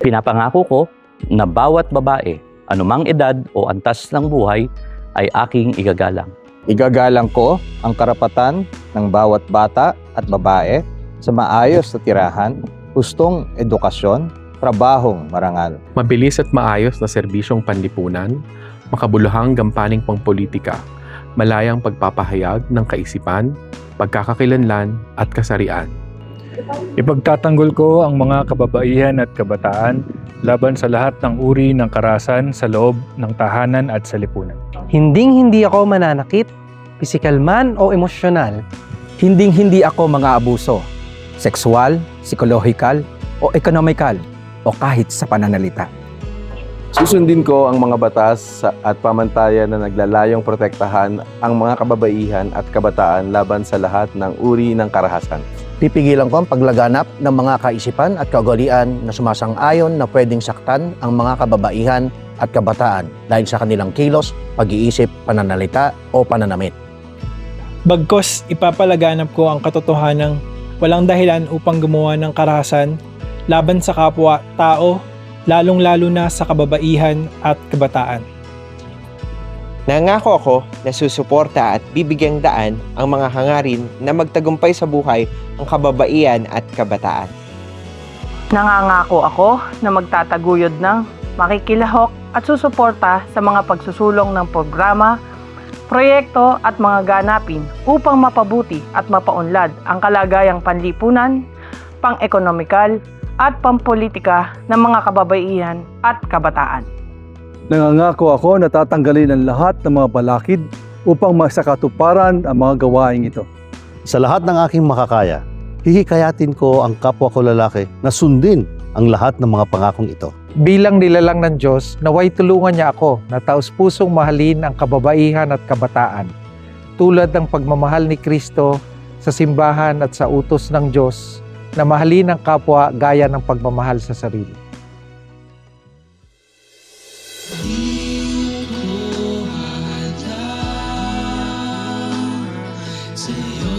Pinapangako ko na bawat babae, anumang edad o antas ng buhay, ay aking igagalang. Igagalang ko ang karapatan ng bawat bata at babae sa maayos na tirahan, hustong edukasyon, trabahong marangal. Mabilis at maayos na serbisyong panlipunan, makabuluhang gampaning pangpolitika, malayang pagpapahayag ng kaisipan, pagkakakilanlan at kasarian. Ipagtatanggol ko ang mga kababaihan at kabataan laban sa lahat ng uri ng karahasan sa loob ng tahanan at sa lipunan. Hinding-hindi ako mananakit, pisikal man o emosyonal. Hinding-hindi ako mga abuso, sexual, psikolohikal o ekonomikal o kahit sa pananalita. Susundin ko ang mga batas at pamantayan na naglalayong protektahan ang mga kababaihan at kabataan laban sa lahat ng uri ng karahasan. Pipigilan ko ang paglaganap ng mga kaisipan at kaugalian na sumasang-ayon na pwedeng saktan ang mga kababaihan at kabataan dahil sa kanilang kilos, pag-iisip, pananalita o pananamit. Bagkus ipapalaganap ko ang katotohanang walang dahilan upang gumawa ng karahasan laban sa kapwa-tao, lalong-lalo na sa kababaihan at kabataan. Nangako ako na susuporta at bibigyang daan ang mga hangarin na magtagumpay sa buhay ang kababaihan at kabataan. Nangangako ako na magtataguyod ng makikilahok at susuporta sa mga pagsusulong ng programa, proyekto at mga ganapin upang mapabuti at mapaunlad ang kalagayang panlipunan, pang-ekonomikal at pampolitika ng mga kababaihan at kabataan. Nangangako ako na tatanggalin ang lahat ng mga balakid upang masakatuparan ang mga gawain ito. Sa lahat ng aking makakaya, hihikayatin ko ang kapwa ko lalaki na sundin ang lahat ng mga pangakong ito. Bilang nilalang ng Diyos, naway tulungan niya ako na taos-pusong mahalin ang kababaihan at kabataan, tulad ng pagmamahal ni Kristo sa simbahan at sa utos ng Diyos na mahalin ang kapwa gaya ng pagmamahal sa sarili. Sa'yo